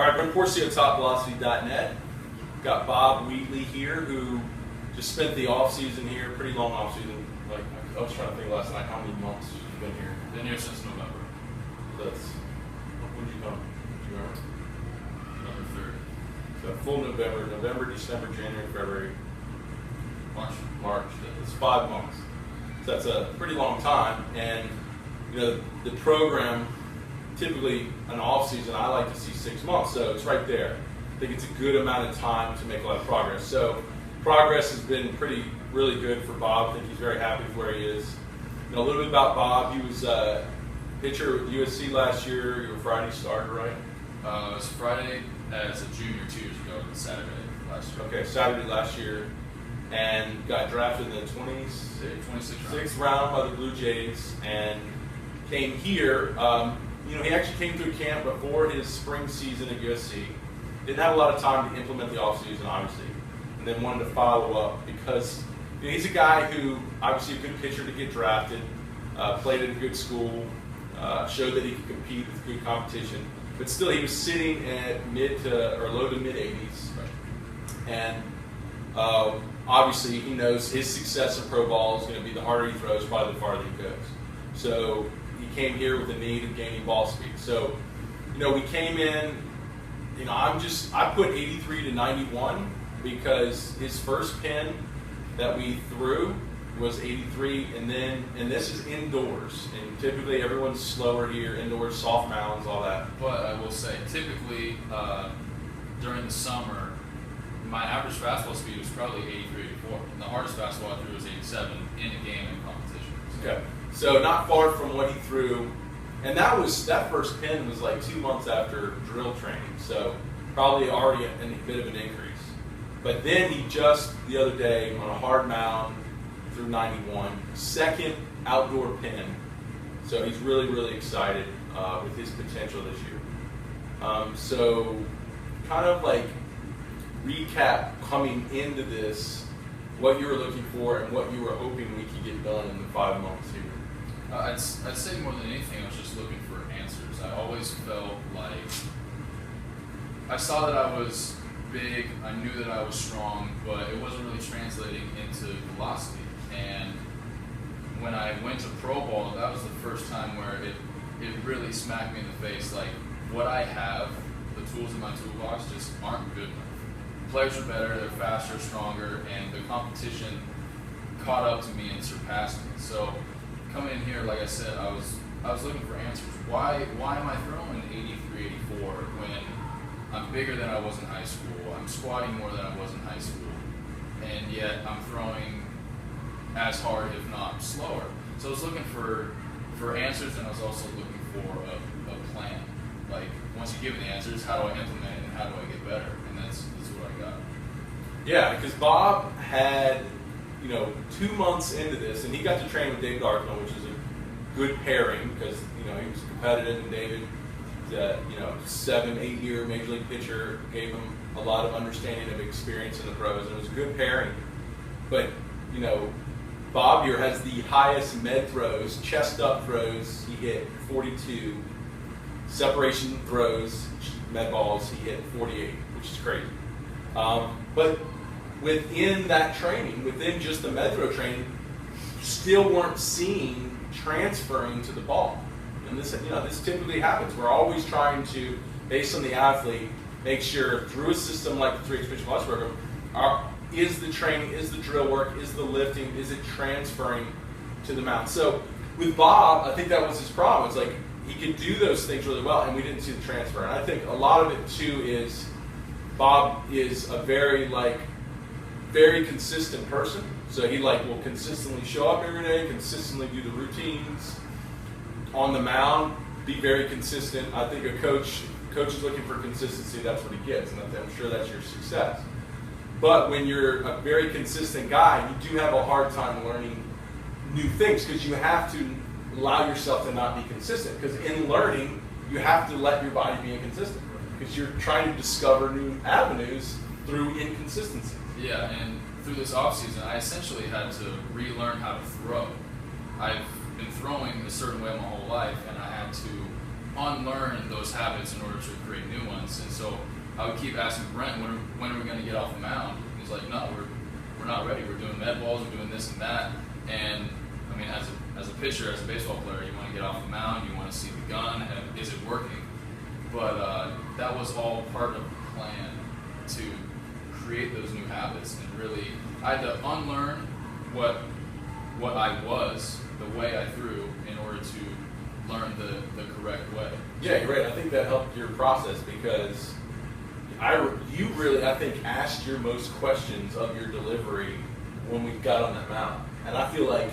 All right, from PorcioTopVelocity.net, got Bob Wheatley here, who just spent the off-season here, pretty long off-season. Like, I was trying to think last night, how many months you've been here? Been here since November. That's, when did you come? Do you remember? November 3rd. So full November, December, January, February, March. It's 5 months. So that's a pretty long time. And, you know, the program, typically an off-season, I like to see 6 months. So it's right there. I think it's a good amount of time to make a lot of progress. So progress has been really good for Bob. I think he's very happy with where he is. You know, a little bit about Bob. He was a pitcher with USC last year. You were Friday starter, right? It was Friday as a junior 2 years ago, and Saturday last year. Okay, Saturday last year. And got drafted in the 26th round by the Blue Jays, and came here. You know, he actually came through camp before his spring season at USC. Didn't have a lot of time to implement the offseason, obviously, and then wanted to follow up because you know, he's a guy who, obviously, a good pitcher to get drafted, played at a good school, showed that he could compete with good competition, but still he was sitting at low to mid 80s, and obviously, he knows his success in pro ball is going to be the harder he throws, probably the farther he goes. So he came here with the need of gaining ball speed. So, you know, we came in, you know, I put 83 to 91 because his first pin that we threw was 83, and this is indoors, and typically everyone's slower here, indoors, soft mounds, all that. But I will say, typically during the summer, my average fastball speed was probably 83, 84. And the hardest fastball I threw was 87 in a game in competition. Okay. So not far from what he threw. And that first pin was like 2 months after drill training. So probably already a bit of an increase. But then he just, the other day, on a hard mound, threw 91. Second outdoor pin. So he's really, really excited with his potential this year. So kind of like recap coming into this, what you were looking for and what you were hoping we could get done in the 5 months here. I'd say more than anything, I was just looking for answers. I always felt like I saw that I was big, I knew that I was strong, but it wasn't really translating into velocity. And when I went to pro ball, that was the first time where it really smacked me in the face. Like, what I have, the tools in my toolbox, just aren't good enough. Players are better, they're faster, stronger, and the competition caught up to me and surpassed me. So coming in here, like I said, I was looking for answers. Why am I throwing 83, 84 when I'm bigger than I was in high school? I'm squatting more than I was in high school, and yet I'm throwing as hard, if not slower. So I was looking for answers, and I was also looking for a plan. Like, once you give me the answers, how do I implement it and how do I get better? And that's what I got. Yeah, because Bob had, you know, 2 months into this, and he got to train with David Arkman, which is a good pairing because, you know, he was competitive, and David, you know, 7-8 year major league pitcher, gave him a lot of understanding of experience in the pros, and it was a good pairing. But, you know, Bob here has the highest med throws, chest up throws, he hit 42. Separation throws, med balls, he hit 48, which is crazy. But within that training, within just the med throw training, still weren't seeing transferring to the ball. And this, you know, this typically happens. We're always trying to, based on the athlete, make sure through a system like the 3 Expansion Plus program, is the training, is the drill work, is the lifting, is it transferring to the mound? So with Bob, I think that was his problem. It's like, he could do those things really well, and we didn't see the transfer. And I think a lot of it, too, is Bob is a very consistent person. So he, will consistently show up every day, consistently do the routines. On the mound, be very consistent. I think a coach is looking for consistency. That's what he gets, and I'm sure that's your success. But when you're a very consistent guy, you do have a hard time learning new things because you have to allow yourself to not be consistent, because in learning you have to let your body be inconsistent because you're trying to discover new avenues through inconsistency. Yeah, and through this offseason I essentially had to relearn how to throw. I've been throwing a certain way my whole life, and I had to unlearn those habits in order to create new ones. And so I would keep asking Brent, when are we going to get off the mound? He's like, no, we're not ready. We're doing med balls, we're doing this and that. And I mean, as a pitcher, as a baseball player, you want to get off the mound, you want to see the gun, and is it working? But that was all part of the plan to create those new habits. And really, I had to unlearn what I was, the way I threw, in order to learn the correct way. Yeah, you're right. I think that helped your process because you really, I think, asked your most questions of your delivery when we got on that mound. And I feel like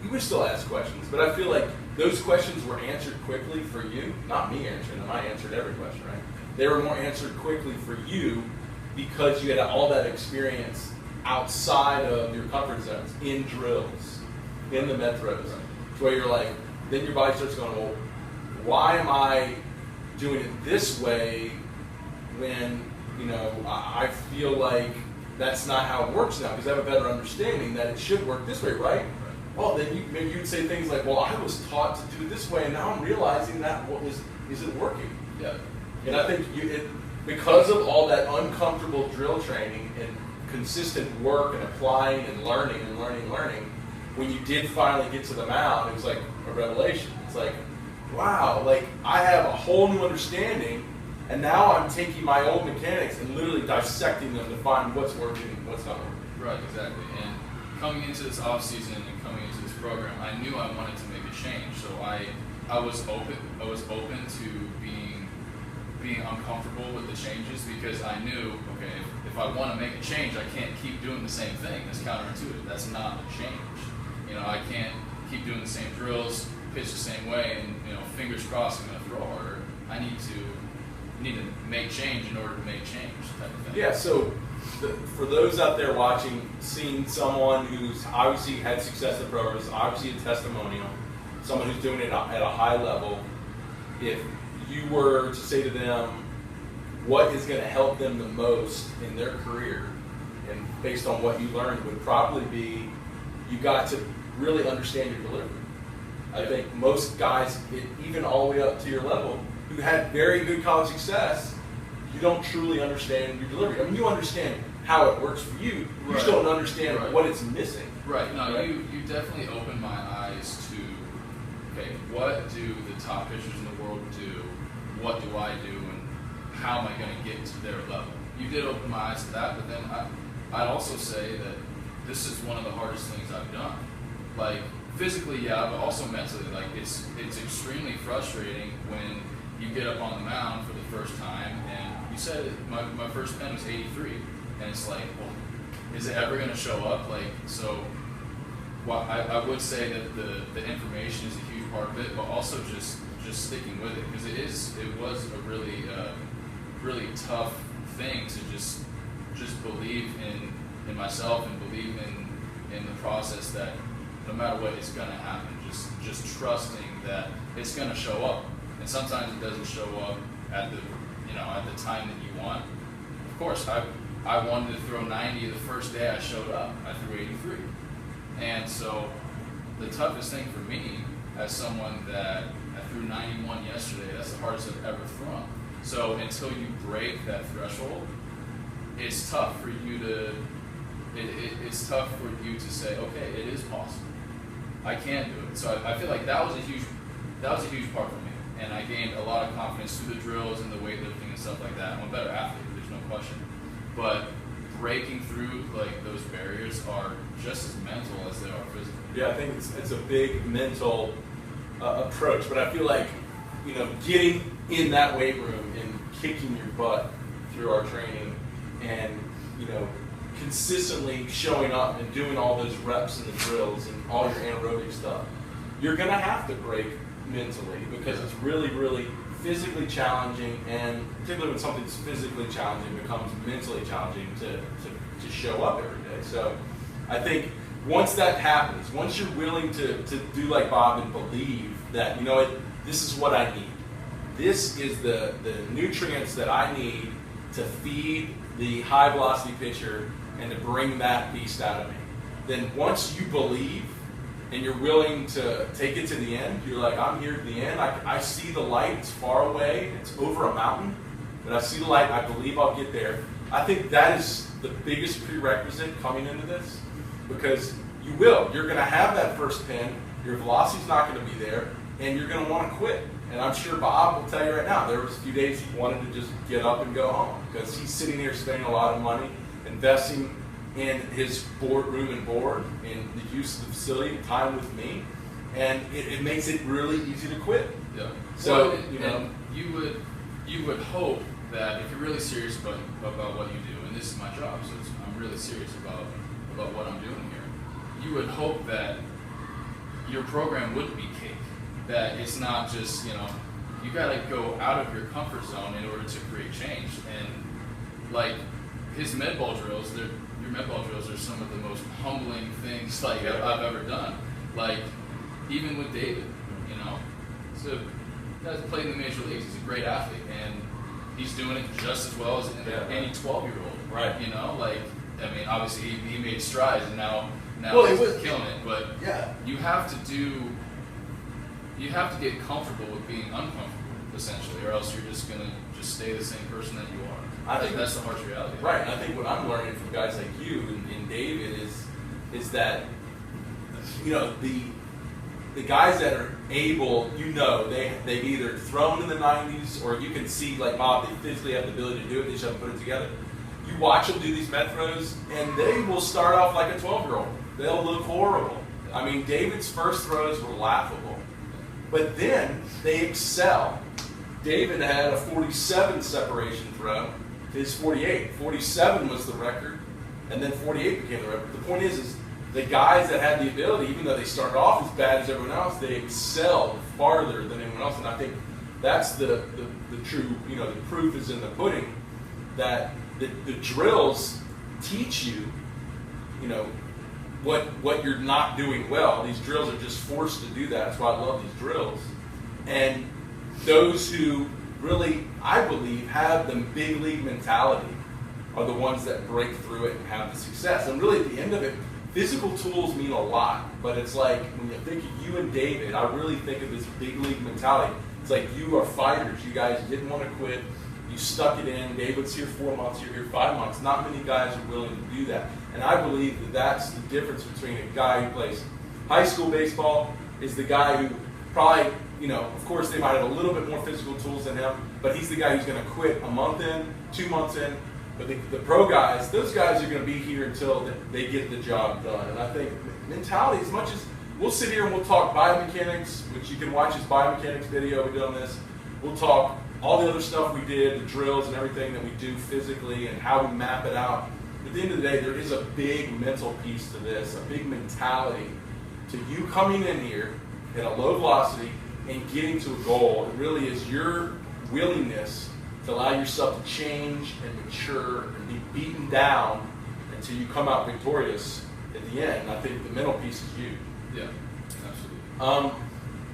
you would still ask questions, but I feel like those questions were answered quickly for you. Not me answering them. I answered every question, right? They were more answered quickly for you because you had all that experience outside of your comfort zones, in drills, in the med throws, to where you're like, then your body starts going, well, why am I doing it this way when, I feel like that's not how it works now because I have a better understanding that it should work this way, right? Well, then maybe you'd say things like, well, I was taught to do it this way, and now I'm realizing that isn't working. Yeah. And I think because of all that uncomfortable drill training and consistent work and applying and learning, when you did finally get to the mound, it was like a revelation. It's like, wow, like I have a whole new understanding, and now I'm taking my old mechanics and literally dissecting them to find what's working and what's not working. Right, exactly. And coming into this offseason and coming into this program, I knew I wanted to make a change. So I was open to being uncomfortable with the changes because I knew, okay, if I want to make a change, I can't keep doing the same thing. That's counterintuitive. That's not a change. I can't keep doing the same drills, pitch the same way, and fingers crossed I'm going to throw harder. I need to make change in order to make change, type of thing. Yeah. So for those out there watching, seeing someone who's obviously had success in the program, is obviously a testimonial, someone who's doing it at a high level, if you were to say to them what is going to help them the most in their career, and based on what you learned, would probably be you got to really understand your delivery. I think most guys, even all the way up to your level, who had very good college success, you don't truly understand your delivery. I mean, you understand how it works for you. You just don't understand what it's missing. Right. No, right? You definitely opened my eyes to, okay, what do the top pitchers in the world do? What do I do? And how am I going to get to their level? You did open my eyes to that, but then I'd also say that this is one of the hardest things I've done. Like, physically, yeah, but also mentally. Like, it's extremely frustrating when you get up on the mound for the first time, and you said my first pen was 83, and it's like, well, is it ever going to show up? Like, so I would say that the information is a huge part of it, but also just sticking with it, because it was a really tough thing to just believe in myself and believe in the process that no matter what, it's going to happen. Just trusting that it's going to show up. And sometimes it doesn't show up at the time that you want. Of course, I wanted to throw 90 the first day I showed up. I threw 83. And so the toughest thing for me, as someone that I threw 91 yesterday, that's the hardest I've ever thrown. So until you break that threshold, it's tough for you to it's tough for you to say, okay, it is possible. I can do it. So I feel like that was a huge part for me. And I gained a lot of confidence through the drills and the weightlifting and stuff like that. I'm a better athlete, there's no question. But breaking through like those barriers are just as mental as they are physical. Yeah, I think it's a big mental approach. But I feel like, getting in that weight room and kicking your butt through our training and, consistently showing up and doing all those reps and the drills and all your anaerobic stuff, you're going to have to break mentally because it's really, really physically challenging, and particularly when something's physically challenging becomes mentally challenging to show up every day. So I think once that happens, once you're willing to do like Bob and believe that, this is what I need. This is the nutrients that I need to feed the high velocity pitcher and to bring that beast out of me. Then once you believe and you're willing to take it to the end, you're like, I'm here to the end. I see the light. It's far away. It's over a mountain. But I see the light. I believe I'll get there. I think that is the biggest prerequisite coming into this, because you will. You're going to have that first pin. Your velocity's not going to be there, and you're going to want to quit. And I'm sure Bob will tell you right now, there was a few days he wanted to just get up and go home, because he's sitting here spending a lot of money, investing in his room and board, in the use of the facility, time with me, and it makes it really easy to quit. Yeah. So, well, you would hope that if you're really serious about what you do, and this is my job, so I'm really serious about what I'm doing here, you would hope that your program wouldn't be cake. That it's not just, you gotta go out of your comfort zone in order to create change. And like his med ball drills, your med ball drills are some of the most humbling things I've ever done. Like even with David, so guy's played in the major leagues. He's a great athlete, and he's doing it just as well as any 12-year-old. Right. Obviously he made strides, and now he's killing it. But you have to get comfortable with being uncomfortable, essentially, or else you're just gonna stay the same person that you are. I think that's the harsh reality. Right. I think what I'm learning from guys like you and David is that the guys that are able, they've either thrown in the 90s, or you can see like Bob, they physically have the ability to do it. They just haven't put it together. You watch them do these med throws, and they will start off like a 12-year-old. They'll look horrible. I mean, David's first throws were laughable. But then they excel. David had a 47 separation throw. His 48. 47 was the record, and then 48 became the record. The point is the guys that had the ability, even though they started off as bad as everyone else, they excelled farther than anyone else. And I think that's the true, the proof is in the pudding, that the drills teach you, what you're not doing well. These drills are just forced to do that. That's why I love these drills. And those who really, I believe, have the big league mentality are the ones that break through it and have the success. And really, at the end of it, physical tools mean a lot. But it's like, when you think of you and David, I really think of this big league mentality. It's like, you are fighters. You guys didn't want to quit. You stuck it in. David's here 4 months, you're here 5 months. Not many guys are willing to do that. And I believe that that's the difference between a guy who plays high school baseball is the guy who probably, of course they might have a little bit more physical tools than him, but he's the guy who's going to quit a month in, 2 months in. But the pro guys, those guys are going to be here until they get the job done. And I think mentality, as much as we'll sit here and we'll talk biomechanics, which you can watch his biomechanics video we did on this. We'll talk all the other stuff we did, the drills and everything that we do physically and how we map it out. At the end of the day, there is a big mental piece to this, a big mentality to you coming in here at a low velocity and getting to a goal. It really is your willingness to allow yourself to change and mature and be beaten down until you come out victorious at the end. And I think the mental piece is huge. Yeah, absolutely.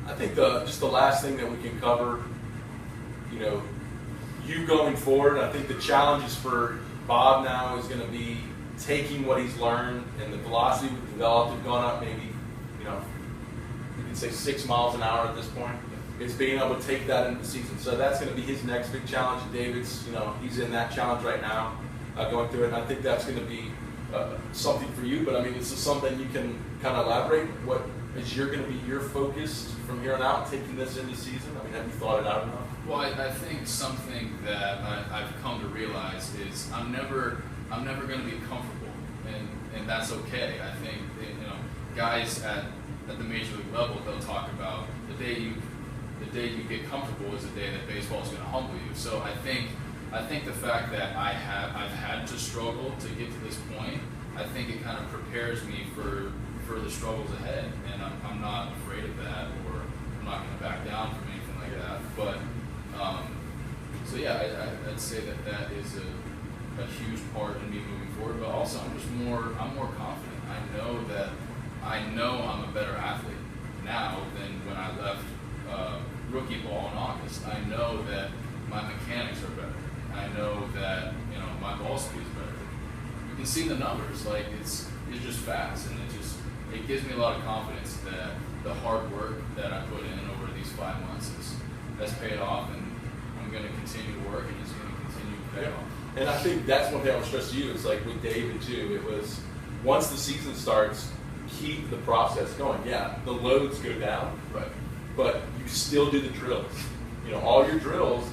I think just the last thing that we can cover, you going forward, I think the challenges for Bob now is going to be taking what he's learned and the velocity we've developed have gone up maybe, you can say 6 miles an hour at this point. It's being able to take that into the season. So that's going to be his next big challenge. David's, he's in that challenge right now, going through it. And I think that's going to be something for you. But I mean, this is something you can kind of elaborate. What is going to be your focus from here on out, taking this into season? I mean, have you thought it out enough? Well, I think something that I've come to realize is I'm never going to be comfortable, and that's okay. I think guys at the major league level, they'll talk about the day you get comfortable is the day that baseball is going to humble you. So I think the fact that I've had to struggle to get to this point, I think it kind of prepares me for the struggles ahead, and I'm not afraid of that, or I'm not going to back down from anything like that. But I'd say that is a huge part in me moving forward. But also, I'm more confident. I know I'm a better athlete now than when I left rookie ball in August. I know that my mechanics are better. I know that my ball speed is better. You can see the numbers. Like it's just fast, and it gives me a lot of confidence that the hard work that I put in over these 5 months has paid off, and I'm going to continue to work, and it's going to continue to pay off. And I think that's one thing I would stress to you. It's like with David too. It was once the season starts, keep the process going. Yeah, the loads go down, Right. but you still do the drills. All your drills.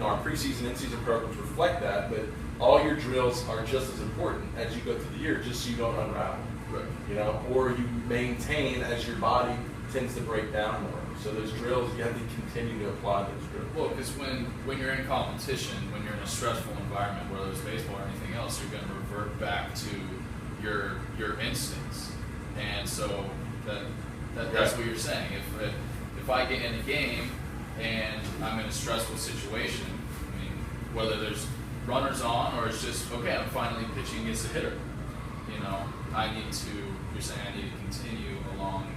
Our preseason and in-season programs reflect that, but all your drills are just as important as you go through the year, just so you don't unravel. Right. Or you maintain as your body tends to break down more. So those drills, you have to continue to apply those drills. Well, because when you're in competition, when you're in a stressful environment, whether it's baseball or anything else, you're going to revert back to your instincts, and so that's what you're saying. If I get in a game and I'm in a stressful situation, I mean, whether there's runners on or it's just okay, I'm finally pitching against a hitter. You're saying I need to continue along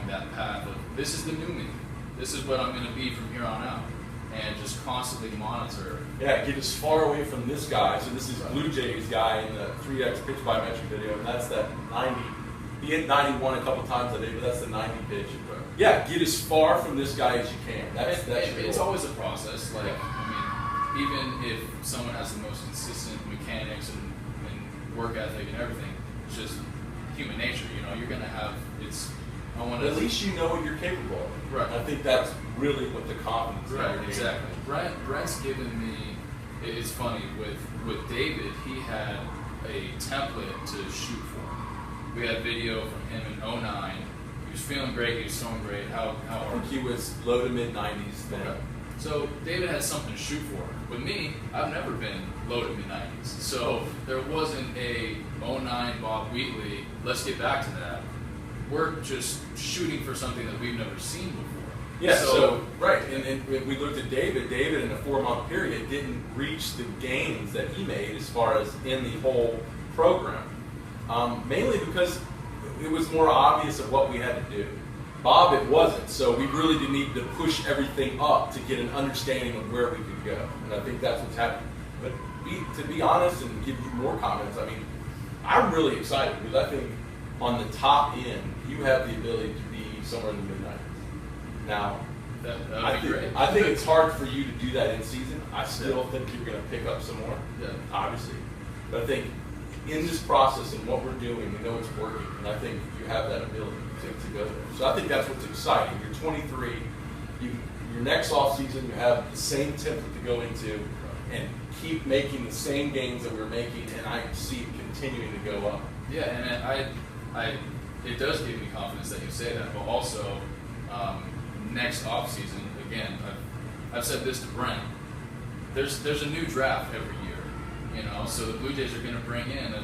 that path of this is the new me. This is what I'm going to be from here on out, and just constantly monitor. Yeah, get as far away from this guy. So this is Blue Jays guy in the 3X pitch biometric video, and that's that 90. He hit 91 a couple times a day, but that's the 90 pitch. Right. Yeah, get as far from this guy as you can. It's always a process. Like, I mean, even if someone has the most consistent mechanics and work ethic and everything, it's just human nature. You're going to have at least you know what you're capable of. Right. I think that's really what the confidence is. Right, exactly. Brent's given me, it's funny, with David, he had a template to shoot for. We had video from him in 2009. He was feeling great, he was throwing great. I think he was low to mid 90s then. Okay. So David had something to shoot for. With me, I've never been low to mid 90s. So there wasn't a 2009 Bob Wheatley, let's get back to that. We're just shooting for something that we've never seen before. Yeah, so right, and we looked at David in a 4-month period didn't reach the gains that he made as far as in the whole program. Mainly because it was more obvious of what we had to do. Bob, it wasn't, so we really did need to push everything up to get an understanding of where we could go, and I think that's what's happening. But to be honest and give you more comments, I mean, I'm really excited because I think on the top end, you have the ability to be somewhere in the mid-90s. Now, I think it's hard for you to do that in season. I still think you're going to pick up some more, obviously. But I think in this process and what we're doing, we know it's working, and I think you have that ability to go there. So I think that's what's exciting. You're 23. Your next offseason, you have the same template to go into and keep making the same gains that we're making, and I see it continuing to go up. Yeah, and it does give me confidence that you say that, but also next offseason, again, I've said this to Brent, there's a new draft every year, so the Blue Jays are going to bring in a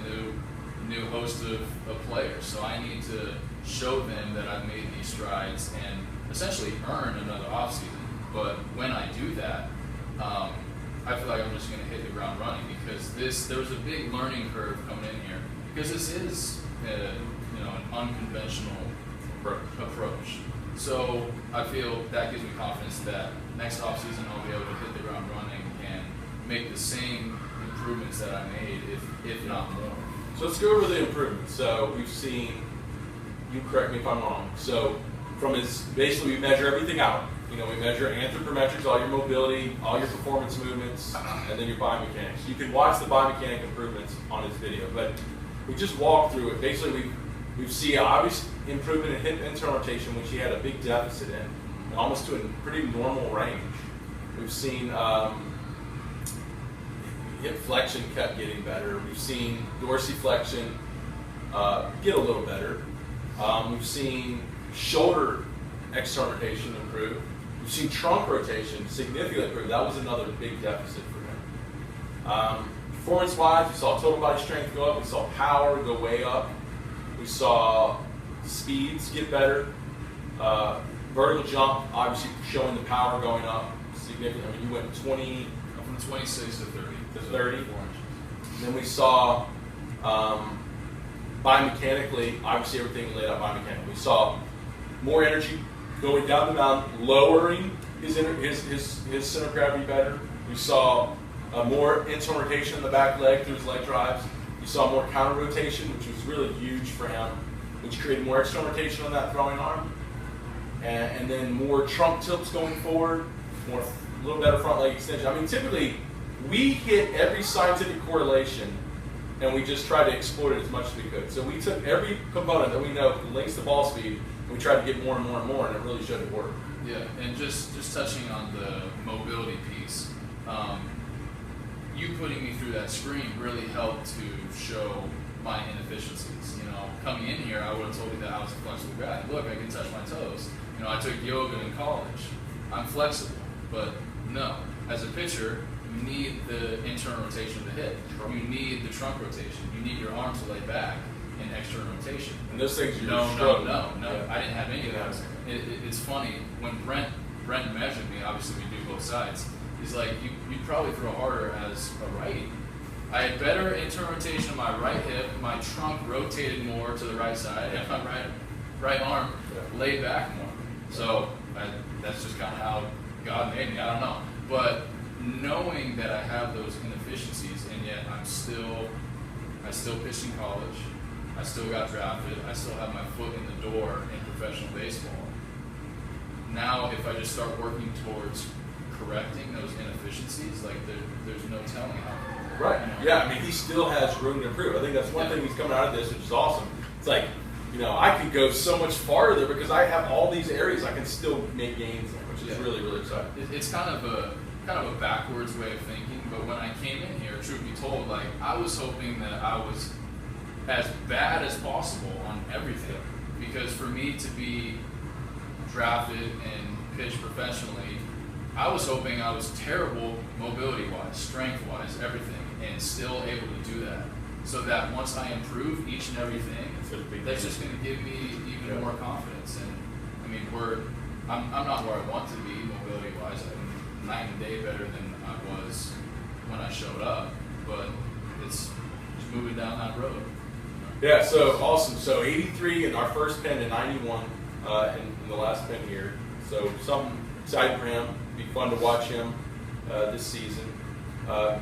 new host of players, so I need to show them that I've made these strides and essentially earn another offseason. But when I do that, I feel like I'm just going to hit the ground running, because there was a big learning curve coming in here, because this is an unconventional approach. So I feel that gives me confidence that next offseason I'll be able to hit the ground running and make the same improvements that I made, if not more. So let's go over the improvements. So we've seen, you correct me if I'm wrong, so basically we measure everything out. We measure anthropometrics, all your mobility, all your performance movements, and then your biomechanics. You can watch the biomechanic improvements on his video, but we just walked through it. Basically, we've seen obvious improvement in hip internal rotation, which he had a big deficit in, and almost to a pretty normal range. We've seen hip flexion kept getting better. We've seen dorsiflexion get a little better. We've seen shoulder external rotation improve. We've seen trunk rotation significantly improve. That was another big deficit for him. Performance-wise, we saw total body strength go up. We saw power go way up. We saw speeds get better. Vertical jump, obviously showing the power going up significantly. I mean, you went From 26 to 30. To 30. And then we saw biomechanically, obviously everything laid out biomechanically. We saw more energy going down the mountain, lowering his center of gravity better. We saw more internal rotation in the back leg through his leg drives. You saw more counter rotation, which was really huge for him. which created more external rotation on that throwing arm, and then more trunk tilts going forward, a little better front leg extension. I mean, typically, we hit every scientific correlation, and we just try to exploit it as much as we could. So we took every component that we know links to ball speed, and we tried to get more and more and more, and it really showed it work. Yeah, and just touching on the mobility piece, you putting me through that screen really helped to show my inefficiencies. You know, coming in here, I would have told you that I was a flexible guy. Look, I can touch my toes. You know, I took yoga in college. I'm flexible, but no. As a pitcher, you need the internal rotation of the hip. You need the trunk rotation. You need your arm to lay back in external rotation. And those things you no. Yeah. I didn't have any of those. It's funny when Brent measured me. Obviously, we do both sides. He's like, you'd probably throw harder as a righty. I had better internal rotation of my right hip. My trunk rotated more to the right side, and my right arm laid back more. So that's just kind of how God made me. I don't know, but knowing that I have those inefficiencies, and yet I still pitched in college. I still got drafted. I still have my foot in the door in professional baseball. Now, if I just start working towards correcting those inefficiencies, like there's no telling how. Right. You know? Yeah. I mean, he still has room to improve. I think that's one thing he's coming out of this, which is awesome. It's like, you know, I can go so much farther because I have all these areas I can still make gains in, which is really, really exciting. It's kind of a backwards way of thinking, but when I came in here, truth be told, like I was hoping that I was as bad as possible on everything, because for me to be drafted and pitch professionally, I was hoping I was terrible mobility-wise, strength-wise, everything, and still able to do that. So that once I improve each and everything, that's just going to give me even more confidence. And I mean, I'm not where I want to be mobility-wise. I'm night and day better than I was when I showed up, but it's just moving down that road. Yeah, so awesome. So 83 in our first pin to 91 in the last pin here. So something exciting for him. Be fun to watch him this season. The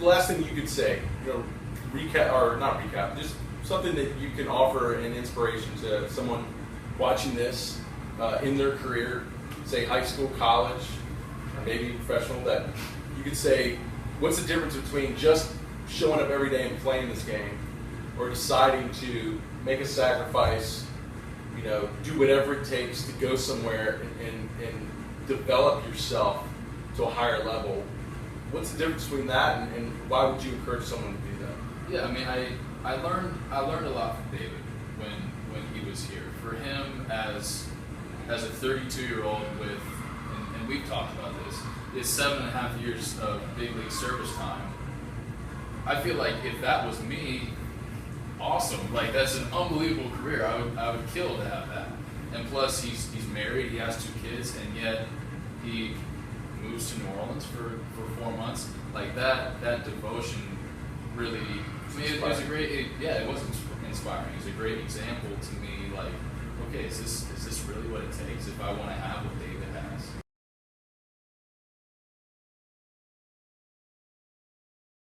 last thing you could say, you know, recap or not recap, just something that you can offer an inspiration to someone watching this in their career, say high school, college, or maybe professional. That you could say, what's the difference between just showing up every day and playing this game, or deciding to make a sacrifice, you know, do whatever it takes to go somewhere and develop yourself to a higher level. What's the difference between that, and why would you encourage someone to do that? Yeah, I mean, I learned a lot from David when he was here. For him, as a 32-year-old with, and we've talked about this, is 7.5 years of big league service time. I feel like if that was me, awesome. Like that's an unbelievable career. I would kill to have that. And plus, he's married. He has 2 kids, and yet he moves to New Orleans for 4 months. Like that devotion really. I mean, it was a great. It was inspiring. It was a great example to me. Like, okay, is this really what it takes if I want to have what David has?